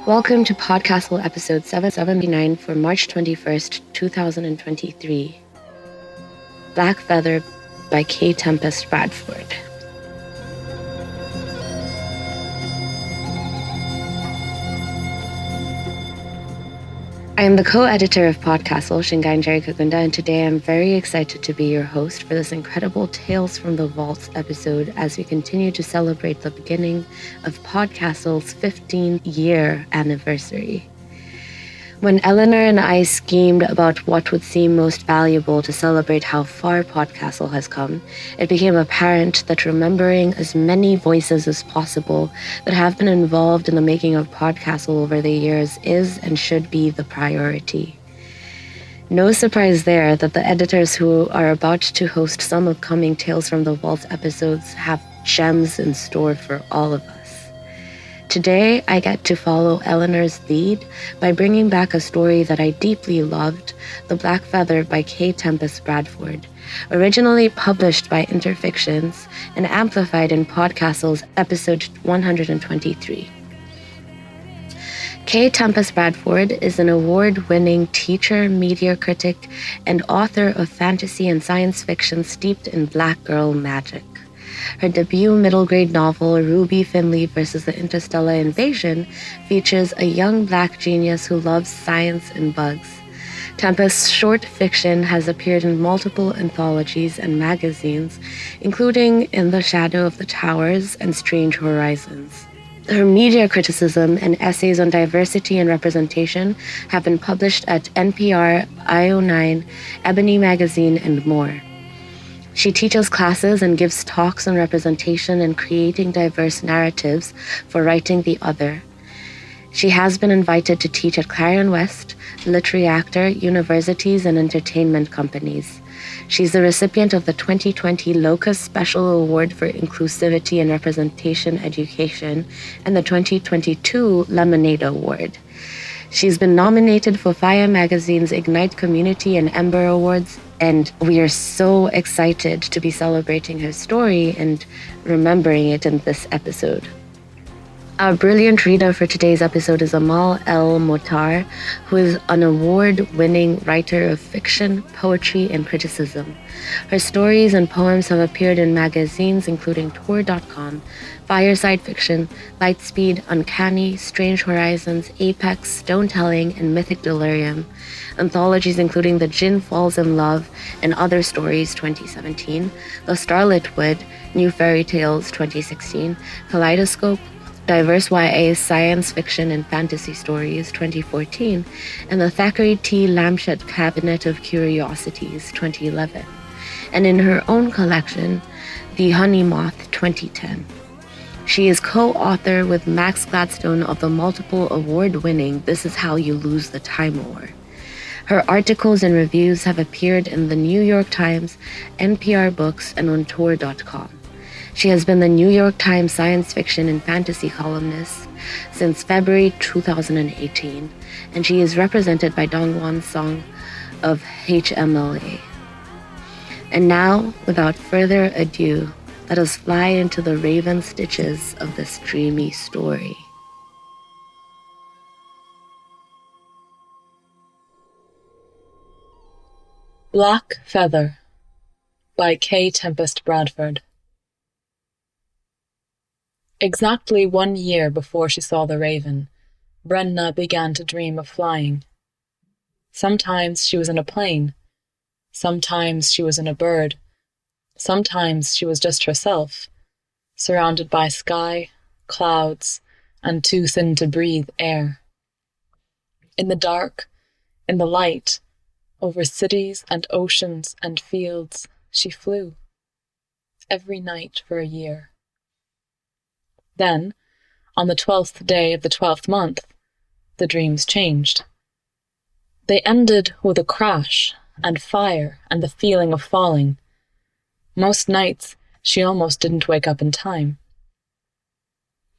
Welcome to PodCastle episode 779 for March 21st, 2023. Black Feather by K. Tempest Bradford. I am the co-editor of PodCastle, Shingai, Njeri, Kagunda, and today I'm very excited to be your host for this incredible Tales from the Vaults episode as we continue to celebrate the beginning of PodCastle's 15-year anniversary. When Eleanor and I schemed about what would seem most valuable to celebrate how far PodCastle has come, it became apparent that remembering as many voices as possible that have been involved in the making of PodCastle over the years is and should be the priority. No surprise there that the editors who are about to host some upcoming Tales from the Vault episodes have gems in store for all of us. Today, I get to follow Eleanor's lead by bringing back a story that I deeply loved, The Black Feather by K. Tempest Bradford, originally published by Interfictions and amplified in PodCastle's episode 123. K. Tempest Bradford is an award-winning teacher, media critic, and author of fantasy and science fiction steeped in black girl magic. Her debut middle-grade novel, Ruby Finley vs. the Interstellar Invasion, features a young black genius who loves science and bugs. Tempest's short fiction has appeared in multiple anthologies and magazines, including In the Shadow of the Towers and Strange Horizons. Her media criticism and essays on diversity and representation have been published at NPR, IO9, Ebony Magazine, and more. She teaches classes and gives talks on representation and creating diverse narratives for writing the other. She has been invited to teach at Clarion West, Literary Actor, universities, and entertainment companies. She's the recipient of the 2020 Locus Special Award for Inclusivity and Representation Education and the 2022 Lemonade Award. She's been nominated for Fire Magazine's Ignite Community and Ember Awards, and we are so excited to be celebrating her story and remembering it in this episode. Our brilliant reader for today's episode is Amal El Motar, who is an award-winning writer of fiction, poetry, and criticism. Her stories and poems have appeared in magazines including Tor.com, Fireside Fiction, Lightspeed, Uncanny, Strange Horizons, Apex, Stonetelling, and Mythic Delirium. Anthologies including The Djinn Falls in Love and Other Stories 2017, The Starlit Wood, New Fairy Tales 2016, Kaleidoscope, Diverse YA Science Fiction and Fantasy Stories 2014, and the Thackeray T. Lamshet Cabinet of Curiosities 2011, and in her own collection, The Honey Moth 2010. She is co-author with Max Gladstone of the multiple award-winning This Is How You Lose the Time War. Her articles and reviews have appeared in the New York Times, NPR Books, and on Tor.com. She has been the New York Times science fiction and fantasy columnist since February 2018, and she is represented by Dongwon Song of HMLA. And now, without further ado, let us fly into the raven stitches of this dreamy story. Black Feather by K. Tempest Bradford. Exactly 1 year before she saw the raven, Brenna began to dream of flying. Sometimes she was in a plane, sometimes she was in a bird, sometimes she was just herself, surrounded by sky, clouds, and too thin to breathe air. In the dark, in the light, over cities and oceans and fields, she flew, every night for a year. Then, on the 12th day of the 12th month, the dreams changed. They ended with a crash and fire and the feeling of falling. Most nights, she almost didn't wake up in time.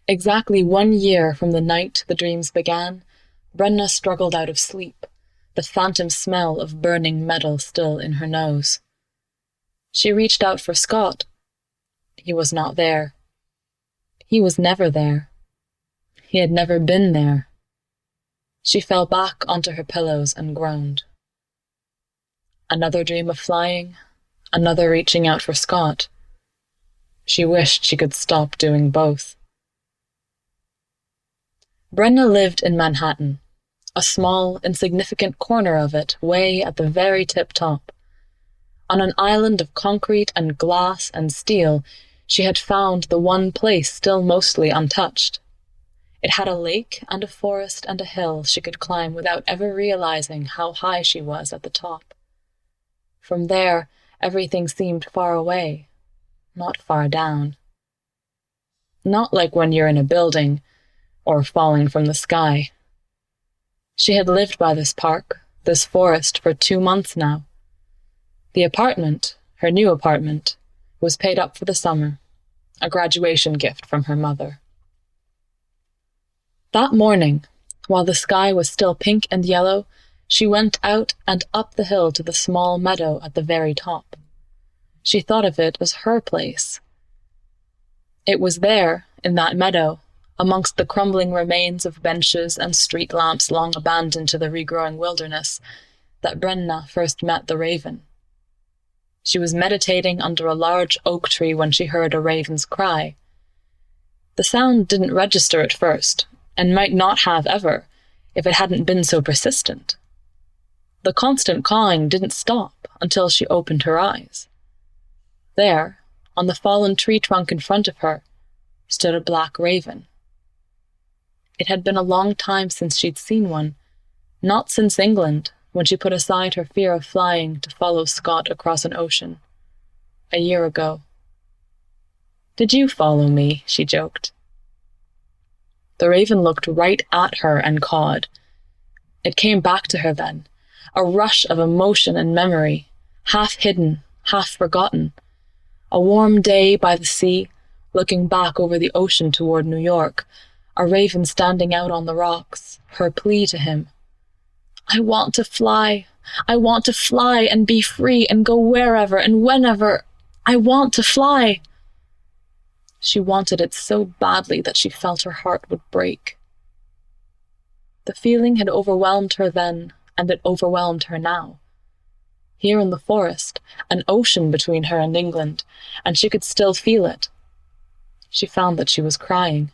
Exactly 1 year from the night the dreams began, Brenna struggled out of sleep, the phantom smell of burning metal still in her nose. She reached out for Scott. He was not there. He was never there. He had never been there. She fell back onto her pillows and groaned. Another dream of flying, another reaching out for Scott. She wished she could stop doing both. Brenna lived in Manhattan, a small, insignificant corner of it, way at the very tip-top. On an island of concrete and glass and steel, she had found the one place still mostly untouched. It had a lake and a forest and a hill she could climb without ever realizing how high she was at the top. From there, everything seemed far away, not far down. Not like when you're in a building, or falling from the sky. She had lived by this park, this forest, for 2 months now. The apartment, her new apartment, was paid up for the summer, a graduation gift from her mother. That morning, while the sky was still pink and yellow, she went out and up the hill to the small meadow at the very top. She thought of it as her place. It was there, in that meadow, amongst the crumbling remains of benches and street lamps long abandoned to the regrowing wilderness, that Brenna first met the raven. She was meditating under a large oak tree when she heard a raven's cry. The sound didn't register at first, and might not have ever, if it hadn't been so persistent. The constant cawing didn't stop until she opened her eyes. There, on the fallen tree trunk in front of her, stood a black raven. It had been a long time since she'd seen one, not since England, when she put aside her fear of flying to follow Scott across an ocean. A year ago. "Did you follow me?" she joked. The raven looked right at her and cawed. It came back to her then, a rush of emotion and memory, half hidden, half forgotten. A warm day by the sea, looking back over the ocean toward New York, a raven standing out on the rocks, her plea to him. "I want to fly. I want to fly and be free and go wherever and whenever. I want to fly." She wanted it so badly that she felt her heart would break. The feeling had overwhelmed her then, and it overwhelmed her now. Here in the forest, an ocean between her and England, and she could still feel it. She found that she was crying.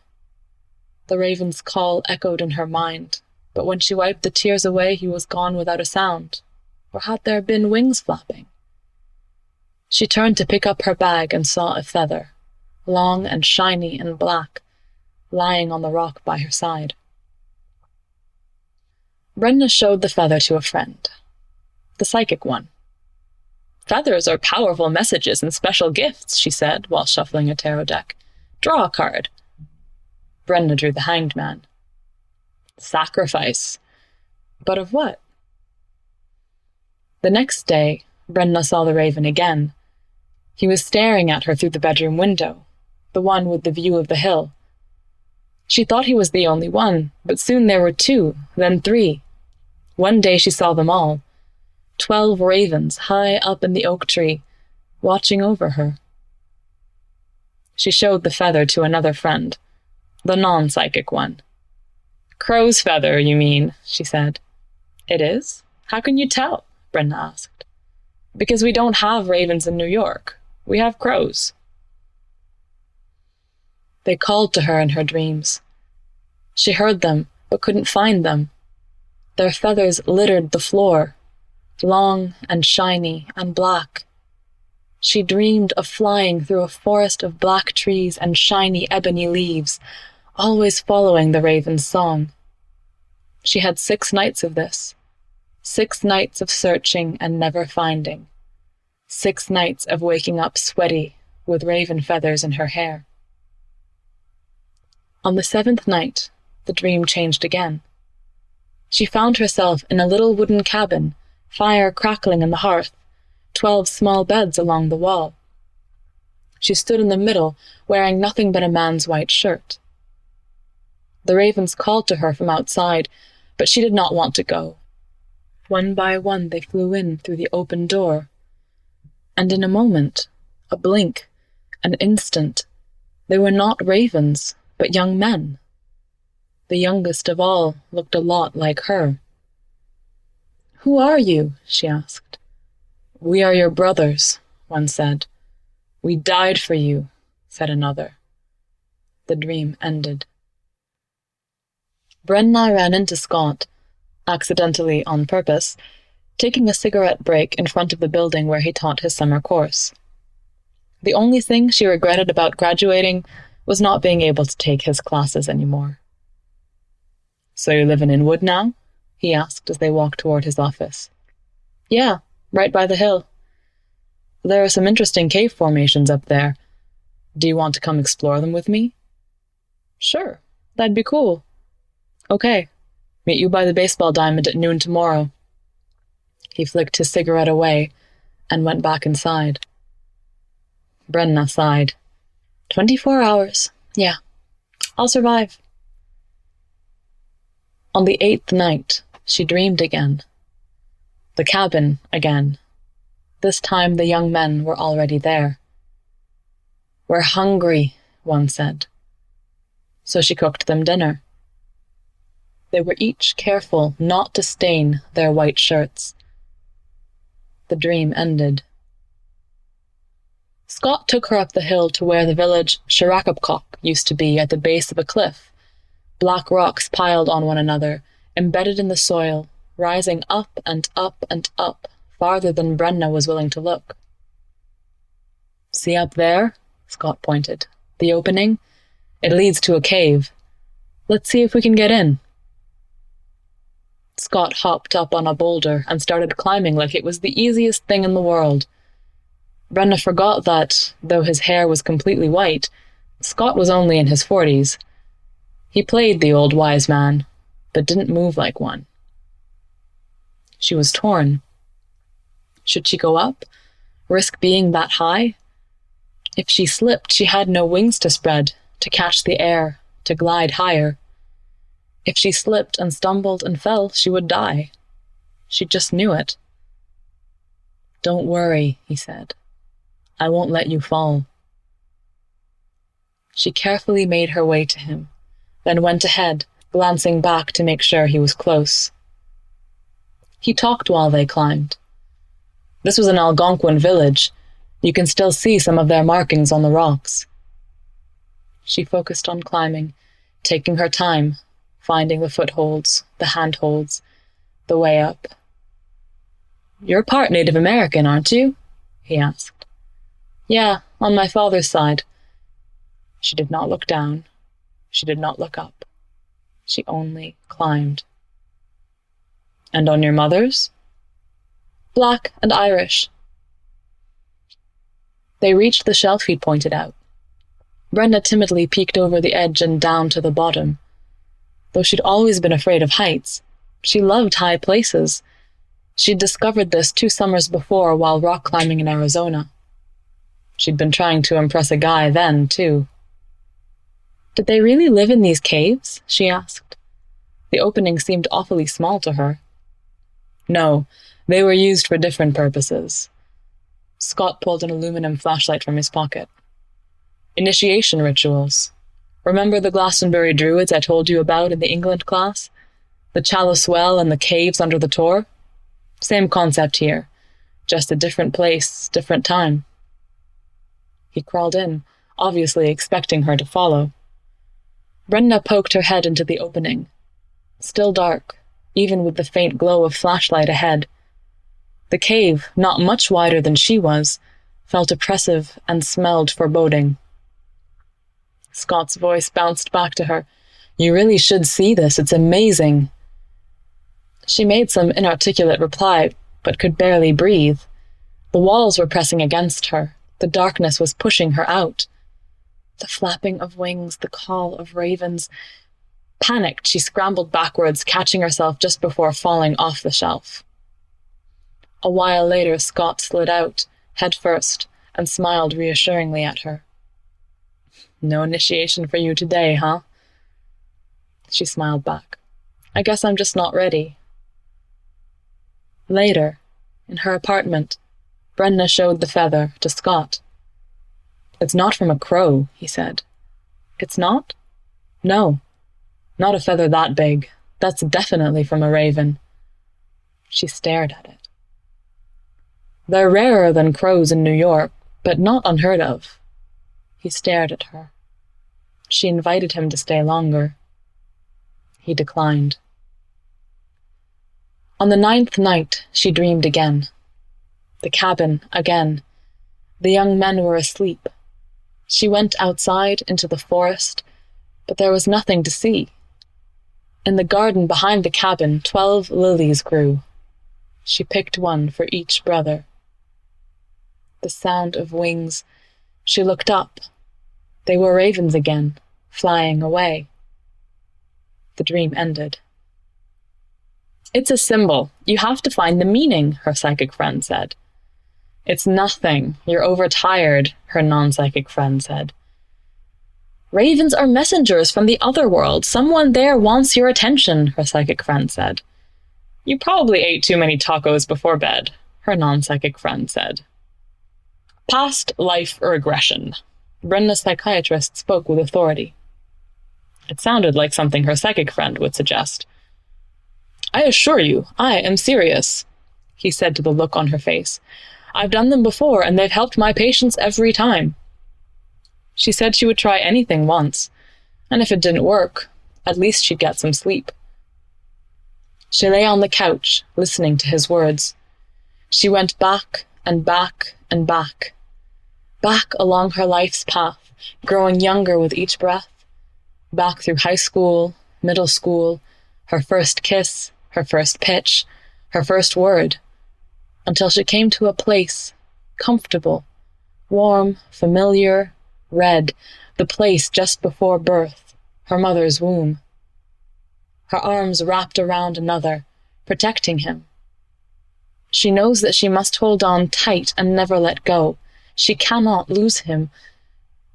The raven's call echoed in her mind, but when she wiped the tears away, he was gone without a sound. Or had there been wings flapping? She turned to pick up her bag and saw a feather, long and shiny and black, lying on the rock by her side. Brenna showed the feather to a friend, the psychic one. "Feathers are powerful messages and special gifts," she said, while shuffling a tarot deck. "Draw a card." Brenna drew the Hanged Man. Sacrifice. But of what? The next day, Brenna saw the raven again. He was staring at her through the bedroom window, the one with the view of the hill. She thought he was the only one, but soon there were 2, then 3. One day she saw them all, 12 ravens high up in the oak tree, watching over her. She showed the feather to another friend, the non-psychic one. "Crow's feather, you mean," she said. "It is? How can you tell?" Brenna asked. "Because we don't have ravens in New York. We have crows." They called to her in her dreams. She heard them, but couldn't find them. Their feathers littered the floor, long and shiny and black. She dreamed of flying through a forest of black trees and shiny ebony leaves, always following the raven's song. She had 6 nights of this, 6 nights of searching and never finding, 6 nights of waking up sweaty with raven feathers in her hair. On the 7th night, the dream changed again. She found herself in a little wooden cabin, fire crackling in the hearth, 12 small beds along the wall. She stood in the middle, wearing nothing but a man's white shirt. The ravens called to her from outside, but she did not want to go. One by one they flew in through the open door, and in a moment, a blink, an instant, they were not ravens, but young men. The youngest of all looked a lot like her. "Who are you?" she asked. "We are your brothers," one said. "We died for you," said another. The dream ended. Brenna ran into Scott, accidentally on purpose, taking a cigarette break in front of the building where he taught his summer course. The only thing she regretted about graduating was not being able to take his classes anymore. "So you're living in Wood now?" he asked as they walked toward his office. "Yeah, right by the hill. There are some interesting cave formations up there. Do you want to come explore them with me?" "Sure, that'd be cool." "Okay, meet you by the baseball diamond at noon tomorrow." He flicked his cigarette away and went back inside. Brenna sighed. 24 hours. Yeah, I'll survive. On the 8th night, she dreamed again. The cabin again. This time the young men were already there. "We're hungry," one said. So she cooked them dinner. They were each careful not to stain their white shirts. The dream ended. Scott took her up the hill to where the village Shirakapkok used to be, at the base of a cliff. Black rocks piled on one another, embedded in the soil, rising up and up and up, farther than Brenna was willing to look. "See up there?" Scott pointed. "The opening? It leads to a cave. Let's see if we can get in." Scott hopped up on a boulder and started climbing like it was the easiest thing in the world. Brenna forgot that, though his hair was completely white, Scott was only in his 40s. He played the old wise man, but didn't move like one. She was torn. Should she go up? Risk being that high? If she slipped, she had no wings to spread, to catch the air, to glide higher. If she slipped and stumbled and fell, she would die. She just knew it. "Don't worry," he said. "I won't let you fall." She carefully made her way to him, then went ahead, glancing back to make sure he was close. He talked while they climbed. This was an Algonquin village. You can still see some of their markings on the rocks. She focused on climbing, taking her time, finding the footholds, the handholds, the way up. "You're part Native American, aren't you?" he asked. "Yeah, on my father's side." She did not look down. She did not look up. She only climbed. "And on your mother's?" "Black and Irish." They reached the shelf he'd pointed out. Brenda timidly peeked over the edge and down to the bottom. Though she'd always been afraid of heights, she loved high places. She'd discovered this 2 summers before while rock climbing in Arizona. She'd been trying to impress a guy then, too. "Did they really live in these caves?" she asked. The opening seemed awfully small to her. "No, they were used for different purposes." Scott pulled an aluminum flashlight from his pocket. "Initiation rituals. Remember the Glastonbury Druids I told you about in the England class? The chalice well and the caves under the tor? Same concept here, just a different place, different time." He crawled in, obviously expecting her to follow. Brenda poked her head into the opening. Still dark, even with the faint glow of flashlight ahead. The cave, not much wider than she was, felt oppressive and smelled foreboding. Scott's voice bounced back to her. "You really should see this. It's amazing." She made some inarticulate reply, but could barely breathe. The walls were pressing against her. The darkness was pushing her out. The flapping of wings, the call of ravens. Panicked, she scrambled backwards, catching herself just before falling off the shelf. A while later, Scott slid out, head first, and smiled reassuringly at her. "No initiation for you today, huh?" She smiled back. "I guess I'm just not ready." Later, in her apartment, Brenda showed the feather to Scott. "It's not from a crow," he said. "It's not?" "No. Not a feather that big. That's definitely from a raven. She stared at it. They're rarer than crows in New York, but not unheard of. He stared at her. She invited him to stay longer. He declined. On the 9th night, she dreamed again. The cabin again. The young men were asleep. She went outside into the forest, but there was nothing to see. In the garden behind the cabin, 12 lilies grew. She picked one for each brother. The sound of wings. She looked up. They were ravens again, flying away. The dream ended. It's a symbol. You have to find the meaning, her psychic friend said. It's nothing. You're overtired, her non-psychic friend said. Ravens are messengers from the other world. Someone there wants your attention, her psychic friend said. You probably ate too many tacos before bed, her non-psychic friend said. Past life regression. Brenna's psychiatrist spoke with authority. It sounded like something her psychic friend would suggest. I assure you, I am serious, he said to the look on her face. I've done them before, and they've helped my patients every time. She said she would try anything once, and if it didn't work, at least she'd get some sleep. She lay on the couch, listening to his words. She went back and back and back. Back along her life's path, growing younger with each breath. Back through high school, middle school, her first kiss, her first pitch, her first word, until she came to a place, comfortable, warm, familiar, red, the place just before birth, her mother's womb. Her arms wrapped around another, protecting him. She knows that she must hold on tight and never let go. She cannot lose him.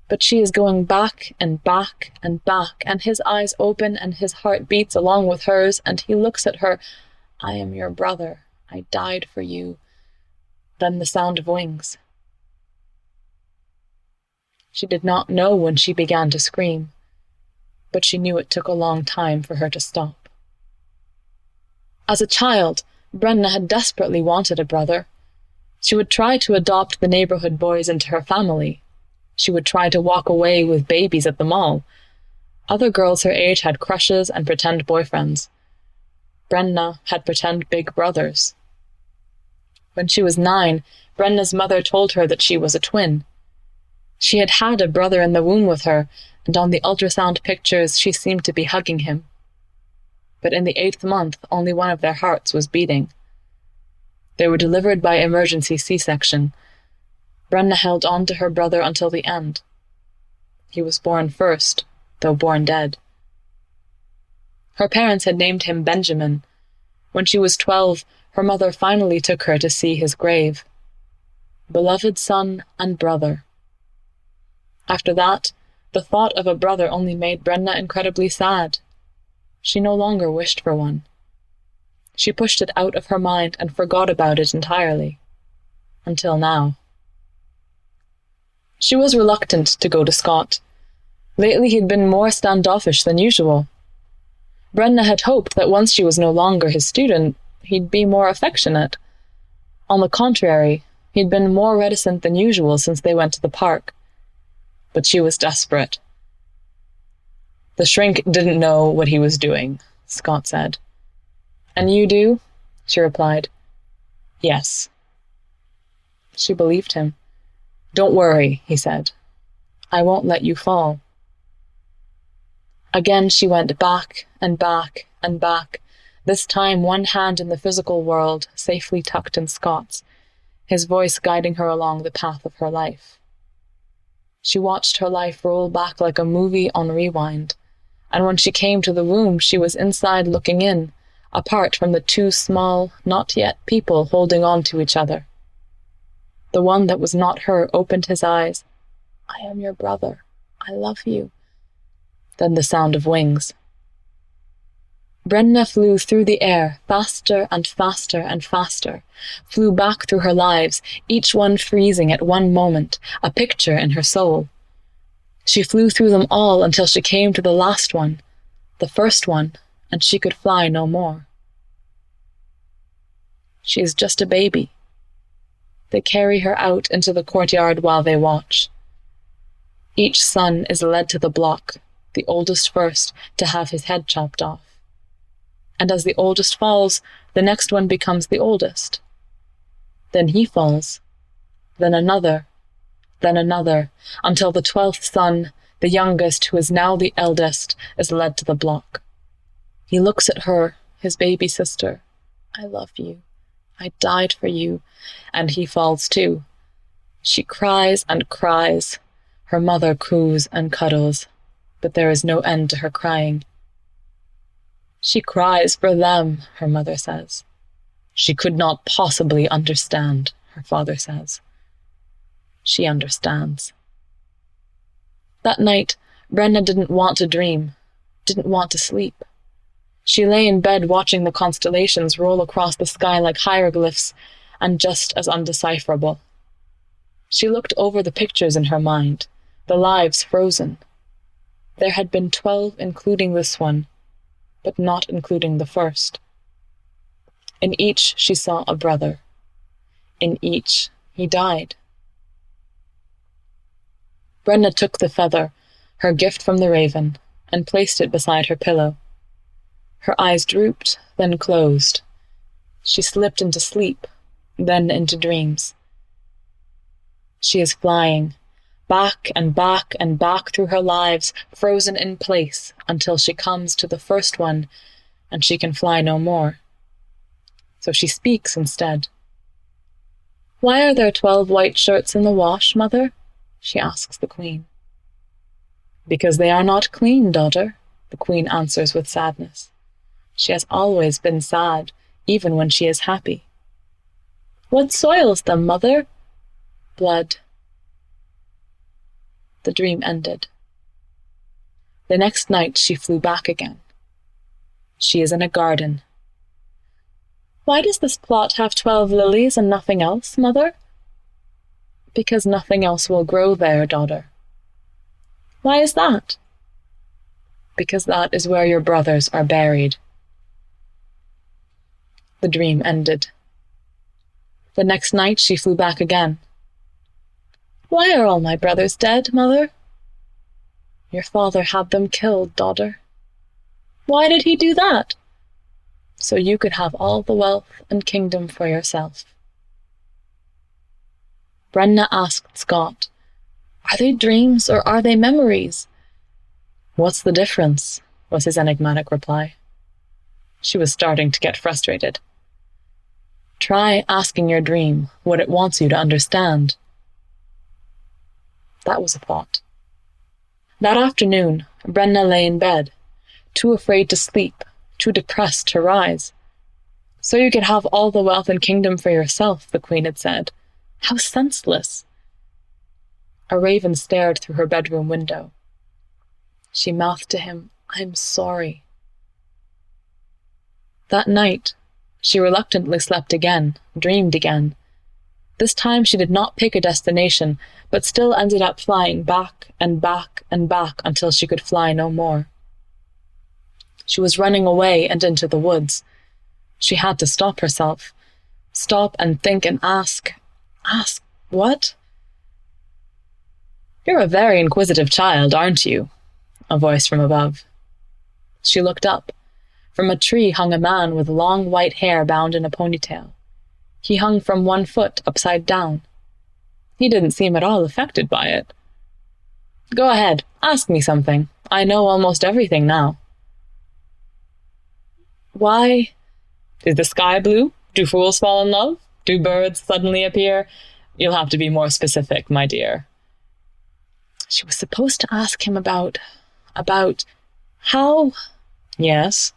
But she is going back and back and back, and his eyes open and his heart beats along with hers, and he looks at her. I am your brother. I died for you. Then the sound of wings. She did not know when she began to scream, but she knew it took a long time for her to stop. As a child, Brenna had desperately wanted a brother. She would try to adopt the neighborhood boys into her family. She would try to walk away with babies at the mall. Other girls her age had crushes and pretend boyfriends. Brenna had pretend big brothers. When she was 9, Brenna's mother told her that she was a twin. She had had a brother in the womb with her, and on the ultrasound pictures she seemed to be hugging him. But in the 8th month, only one of their hearts was beating. They were delivered by emergency C-section. Brenna held on to her brother until the end. He was born first, though born dead. Her parents had named him Benjamin. When she was 12, her mother finally took her to see his grave. Beloved son and brother. After that, the thought of a brother only made Brenna incredibly sad. She no longer wished for one. She pushed it out of her mind and forgot about it entirely. Until now. She was reluctant to go to Scott. Lately he'd been more standoffish than usual. Brenna had hoped that once she was no longer his student, he'd be more affectionate. On the contrary, he'd been more reticent than usual since they went to the park. But she was desperate. The shrink didn't know what he was doing, Scott said. And you do? She replied. Yes. She believed him. Don't worry, he said. I won't let you fall. Again she went back and back and back, this time one hand in the physical world, safely tucked in Scott's, his voice guiding her along the path of her life. She watched her life roll back like a movie on rewind, and when she came to the room, she was inside looking in, apart from the 2 small, not yet people holding on to each other. The one that was not her opened his eyes. I am your brother. I love you. Then the sound of wings. Brenna flew through the air, faster and faster and faster, flew back through her lives, each one freezing at one moment, a picture in her soul. She flew through them all until she came to the last one, The first one, and she could fly no more. She is just a baby. They carry her out into the courtyard while they watch. Each son is led to the block, the oldest first, to have his head chopped off. And as the oldest falls, the next one becomes the oldest. Then he falls, then another, until the 12th son, the youngest, who is now the eldest, is led to the block. He looks at her, his baby sister. I love you. I died for you. And he falls too. She cries and cries. Her mother coos and cuddles, but there is no end to her crying. She cries for them, her mother says. She could not possibly understand, her father says. She understands. That night, Brenna didn't want to dream, didn't want to sleep. She lay in bed watching the constellations roll across the sky like hieroglyphs, and just as undecipherable. She looked over the pictures in her mind, the lives frozen. There had been 12 including this one, but not including the first. In each she saw a brother. In each he died. Brenna took the feather, her gift from the raven, and placed it beside her pillow. Her eyes drooped, then closed. She slipped into sleep, then into dreams. She is flying, back and back and back through her lives, frozen in place, until she comes to the first one, and she can fly no more. So she speaks instead. "Why are there 12 white shirts in the wash, mother?" she asks the queen. "Because they are not clean, daughter," the queen answers with sadness. She has always been sad, even when she is happy. "What soils them, mother?" "Blood." The dream ended. The next night she flew back again. She is in a garden. "Why does this plot have 12 lilies and nothing else, mother?" "Because nothing else will grow there, daughter." "Why is that?" "Because that is where your brothers are buried." The dream ended. The next night she flew back again. "Why are all my brothers dead, mother?" "Your father had them killed, daughter." "Why did he do that?" "So you could have all the wealth and kingdom for yourself." Brenna asked Scott, "Are they dreams or are they memories?" "What's the difference?" was his enigmatic reply. She was starting to get frustrated. "Try asking your dream what it wants you to understand." That was a thought. That afternoon, Brenna lay in bed, too afraid to sleep, too depressed to rise. "So you could have all the wealth and kingdom for yourself," the queen had said. How senseless. A raven stared through her bedroom window. She mouthed to him, "I'm sorry." That night, she reluctantly slept again, dreamed again. This time she did not pick a destination, but still ended up flying back and back and back until she could fly no more. She was running away and into the woods. She had to stop herself. Stop and think and ask. Ask what? "You're a very inquisitive child, aren't you?" a voice from above. She looked up. From a tree hung a man with long white hair bound in a ponytail. He hung from one foot upside down. He didn't seem at all affected by it. "Go ahead, ask me something. I know almost everything now." "Why? Is the sky blue? Do fools fall in love? Do birds suddenly appear? You'll have to be more specific, my dear." She was supposed to ask him about how... "Yes?"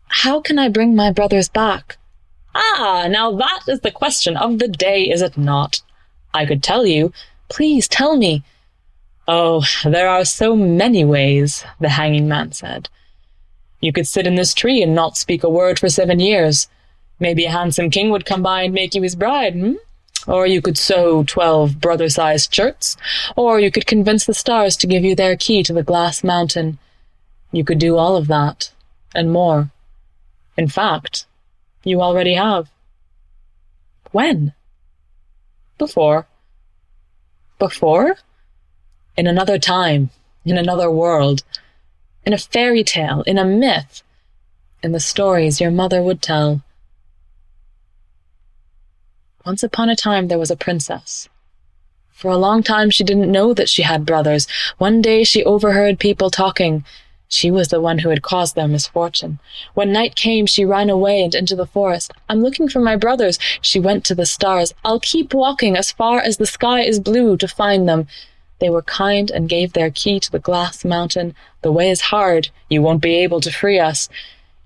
"How can I bring my brothers back?" "Ah, now that is the question of the day, is it not? I could tell you. Please tell me." "Oh, there are so many ways," the hanging man said. "You could sit in this tree and not speak a word for 7 years. Maybe a handsome king would come by and make you his bride, Or you could sew 12 brother-sized shirts. Or you could convince the stars to give you their key to the glass mountain. You could do all of that, and more. In fact, you already have. When? Before. Before? In another time, in another world, in a fairy tale, in a myth, in the stories your mother would tell. Once upon a time there was a princess. For a long time she didn't know that she had brothers. One day she overheard people talking. She was the one who had caused their misfortune. When night came, she ran away and into the forest. I'm looking for my brothers. She went to the stars. I'll keep walking as far as the sky is blue to find them. They were kind and gave their key to the glass mountain. The way is hard. You won't be able to free us.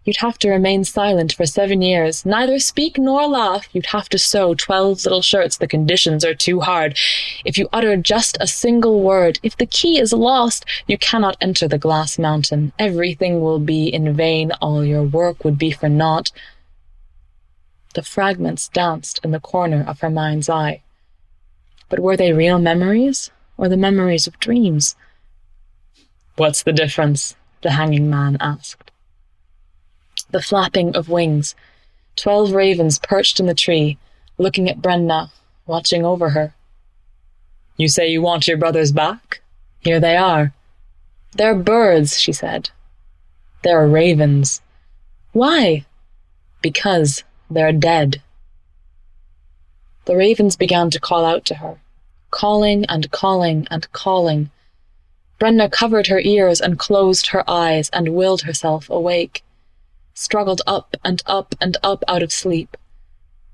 You'd have to remain silent for 7 years. Neither speak nor laugh. You'd have to sew 12 little shirts. The conditions are too hard. If you utter just a single word, if the key is lost, you cannot enter the glass mountain. Everything will be in vain. All your work would be for naught. The fragments danced in the corner of her mind's eye. But were they real memories, or the memories of dreams? What's the difference? The hanging man asked. The flapping of wings. 12 ravens perched in the tree, looking at Brenna, watching over her. You say you want your brothers back? Here they are. They're birds, she said. They're ravens. Why? Because they're dead. The ravens began to call out to her, calling and calling and calling. Brenna covered her ears and closed her eyes and willed herself awake. Struggled up and up and up out of sleep.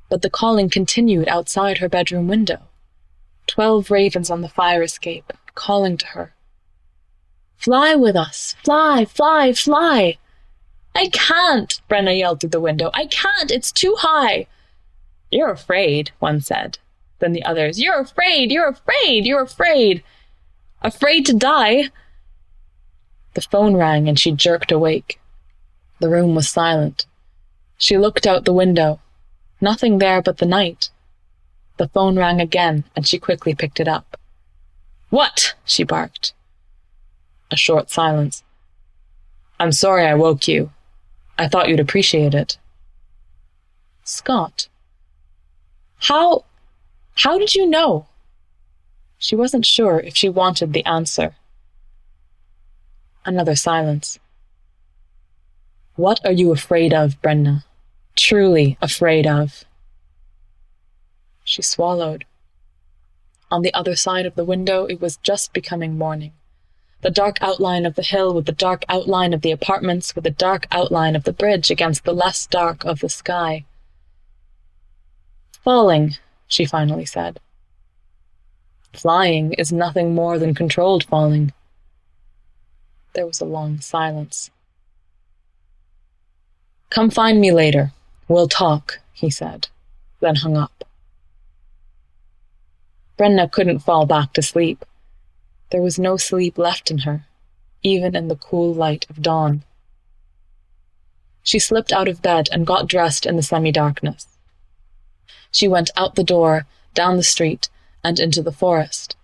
But the calling continued outside her bedroom window. 12 ravens on the fire escape, calling to her. Fly with us! Fly, fly, fly! I can't, Brenna yelled through the window. I can't, it's too high. You're afraid, one said. Then the others, you're afraid, you're afraid, you're afraid. Afraid to die? The phone rang and she jerked awake. The room was silent. She looked out the window. Nothing there but the night. The phone rang again, and she quickly picked it up. What? She barked. A short silence. I'm sorry I woke you. I thought you'd appreciate it. Scott. How did you know? She wasn't sure if she wanted the answer. Another silence. What are you afraid of, Brenna? Truly afraid of? She swallowed. On the other side of the window, it was just becoming morning. The dark outline of the hill with the dark outline of the apartments with the dark outline of the bridge against the less dark of the sky. Falling, she finally said. Flying is nothing more than controlled falling. There was a long silence. Come find me later. We'll talk, he said, then hung up. Brenna couldn't fall back to sleep. There was no sleep left in her, even in the cool light of dawn. She slipped out of bed and got dressed in the semi-darkness. She went out the door, down the street, and into the forest.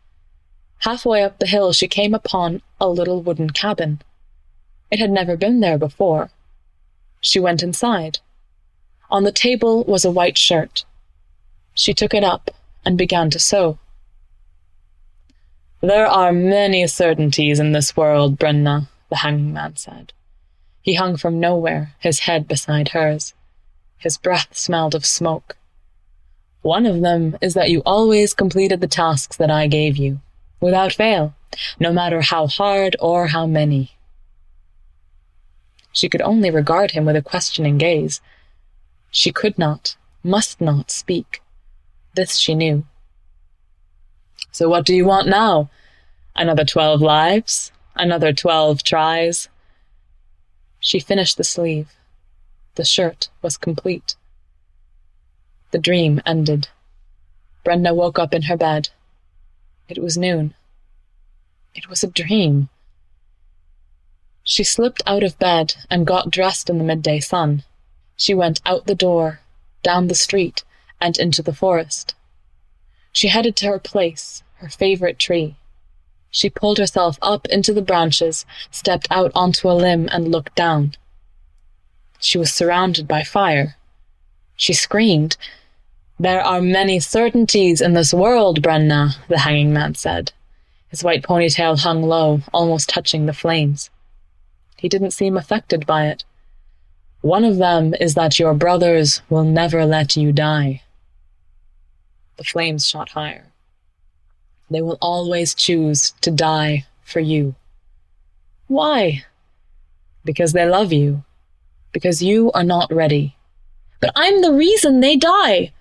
Halfway up the hill, she came upon a little wooden cabin. It had never been there before. She went inside. On the table was a white shirt. She took it up and began to sew. There are many certainties in this world, Brenna, the hanging man said. He hung from nowhere, his head beside hers. His breath smelled of smoke. One of them is that you always completed the tasks that I gave you, without fail, no matter how hard or how many. She could only regard him with a questioning gaze. She could not, must not speak. This she knew. So what do you want now? Another 12 lives? Another 12 tries? She finished the sleeve. The shirt was complete. The dream ended. Brenda woke up in her bed. It was noon. It was a dream. She slipped out of bed and got dressed in the midday sun. She went out the door, down the street, and into the forest. She headed to her place, her favorite tree. She pulled herself up into the branches, stepped out onto a limb, and looked down. She was surrounded by fire. She screamed. "There are many certainties in this world, Brenna," the hanging man said. His white ponytail hung low, almost touching the flames. He didn't seem affected by it. "One of them is that your brothers will never let you die." The flames shot higher. "They will always choose to die for you." "Why?" "Because they love you. Because you are not ready." "But I'm the reason they die."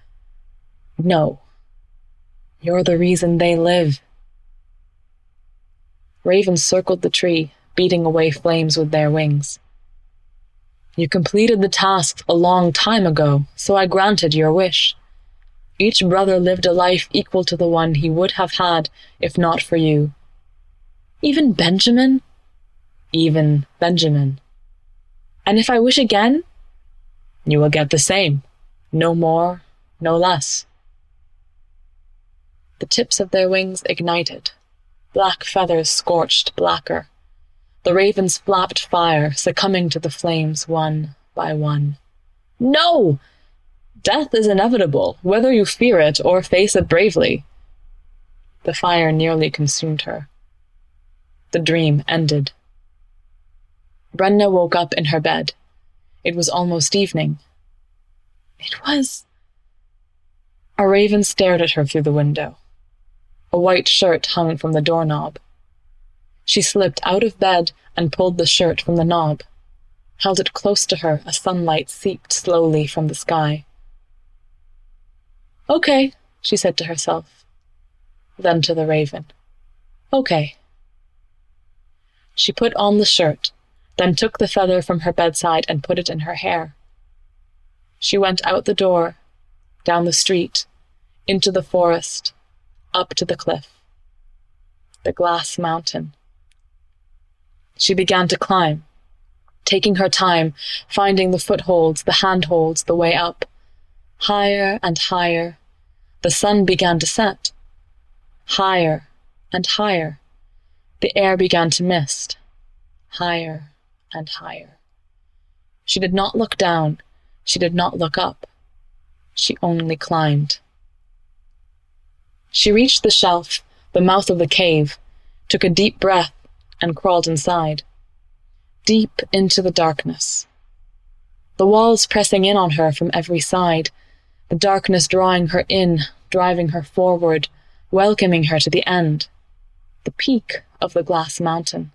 "No. You're the reason they live." Ravens circled the tree, beating away flames with their wings. "You completed the task a long time ago, so I granted your wish. Each brother lived a life equal to the one he would have had if not for you." "Even Benjamin?" "Even Benjamin." "And if I wish again?" "You will get the same. No more, no less." The tips of their wings ignited. Black feathers scorched blacker. The ravens flapped fire, succumbing to the flames one by one. "No! Death is inevitable, whether you fear it or face it bravely." The fire nearly consumed her. The dream ended. Brenna woke up in her bed. It was almost evening. It was... A raven stared at her through the window. A white shirt hung from the doorknob. She slipped out of bed and pulled the shirt from the knob, held it close to her as sunlight seeped slowly from the sky. "Okay," she said to herself. Then to the raven. "Okay." She put on the shirt, then took the feather from her bedside and put it in her hair. She went out the door, down the street, into the forest, up to the cliff. The glass mountain. She began to climb, taking her time, finding the footholds, the handholds, the way up. Higher and higher. The sun began to set. Higher and higher. The air began to mist. Higher and higher. She did not look down. She did not look up. She only climbed. She reached the shelf, the mouth of the cave, took a deep breath, and crawled inside. Deep into the darkness. The walls pressing in on her from every side, the darkness drawing her in, driving her forward, welcoming her to the end, the peak of the glass mountain.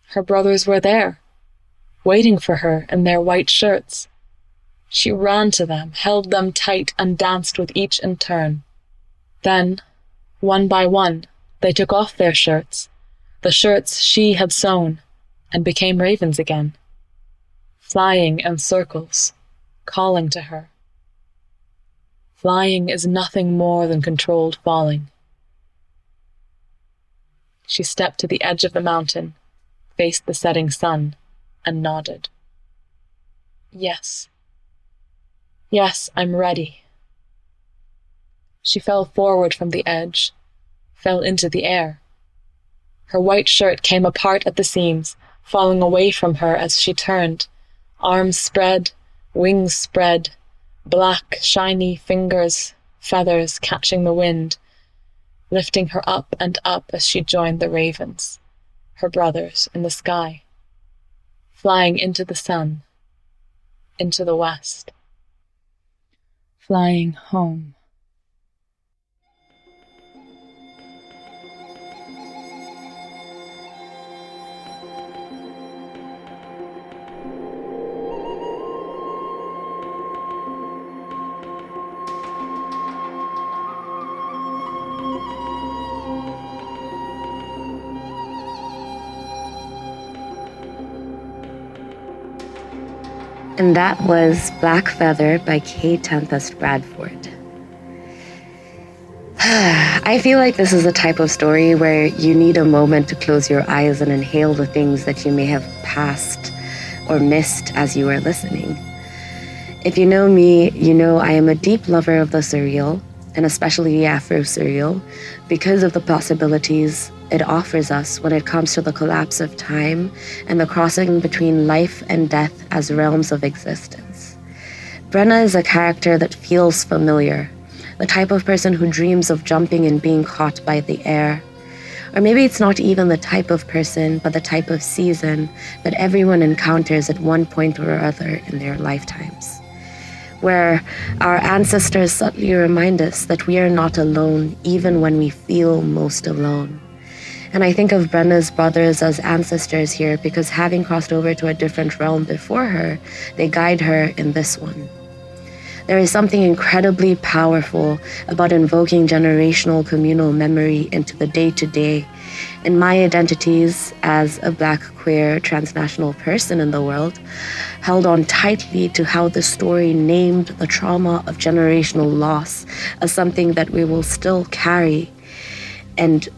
Her brothers were there, waiting for her in their white shirts. She ran to them, held them tight, and danced with each in turn. Then, one by one, they took off their shirts, the shirts she had sewn, and became ravens again, flying in circles, calling to her. Flying is nothing more than controlled falling. She stepped to the edge of the mountain, faced the setting sun, and nodded. "Yes. Yes, I'm ready." She fell forward from the edge, fell into the air. Her white shirt came apart at the seams, falling away from her as she turned, arms spread, wings spread, black, shiny fingers, feathers catching the wind, lifting her up and up as she joined the ravens, her brothers in the sky, flying into the sun, into the west, flying home. And that was Black Feather by K. Tempest Bradford. I feel like this is a type of story where you need a moment to close your eyes and inhale the things that you may have passed or missed as you were listening. If you know me, you know I am a deep lover of the surreal, and especially the Afro surreal, because of the possibilities it offers us when it comes to the collapse of time and the crossing between life and death as realms of existence. Brenna is a character that feels familiar, the type of person who dreams of jumping and being caught by the air. Or maybe it's not even the type of person, but the type of season that everyone encounters at one point or other in their lifetimes, where our ancestors subtly remind us that we are not alone even when we feel most alone. And I think of Brenna's brothers as ancestors here because having crossed over to a different realm before her, they guide her in this one. There is something incredibly powerful about invoking generational communal memory into the day-to-day. And my identities as a Black, queer, transnational person in the world held on tightly to how the story named the trauma of generational loss as something that we will still carry and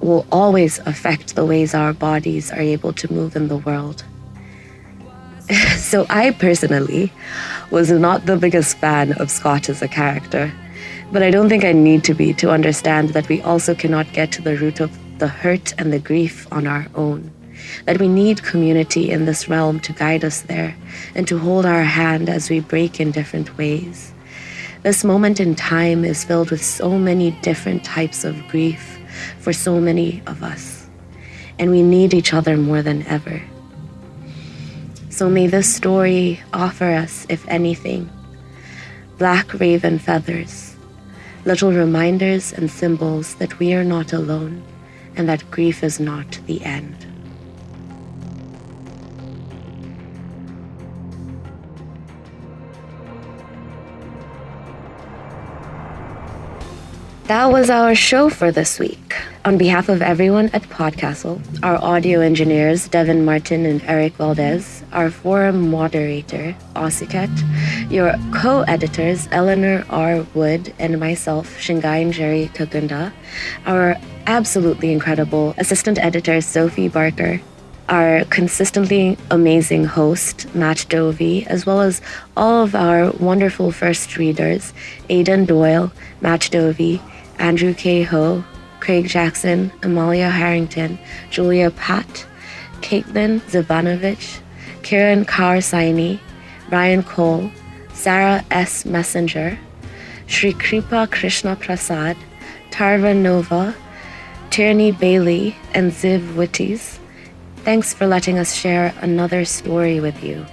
will always affect the ways our bodies are able to move in the world. So I personally was not the biggest fan of Scott as a character, but I don't think I need to be to understand that we also cannot get to the root of the hurt and the grief on our own, that we need community in this realm to guide us there and to hold our hand as we break in different ways. This moment in time is filled with so many different types of grief for so many of us, and we need each other more than ever. So may this story offer us, if anything, black raven feathers, little reminders and symbols that we are not alone and that grief is not the end. That was our show for this week. On behalf of everyone at PodCastle, our audio engineers, Devin Martin and Eric Valdes, our forum moderator, Osiket, your co-editors, Eleanor R. Wood, and myself, Shingai Njeri Kagunda, our absolutely incredible assistant editor, Sophie Barker, our consistently amazing host, Matt Dovey, as well as all of our wonderful first readers, Aidan Doyle, Matt Dovey, Andrew K. Ho, Craig Jackson, Amalia Harrington, Julia Pat, Caitlin Zavanovich, Kiran Kaur Saini, Ryan Cole, Sarah S. Messenger, Sri Kripa Krishna Prasad, Tarva Nova, Tierney Bailey, and Ziv Witties. Thanks for letting us share another story with you.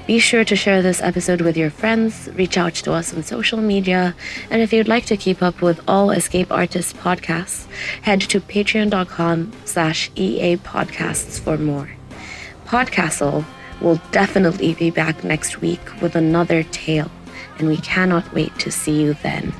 Be sure to share this episode with your friends, reach out to us on social media, and if you'd like to keep up with all Escape Artists podcasts, head to patreon.com/EA podcasts for more. PodCastle will definitely be back next week with another tale, and we cannot wait to see you then.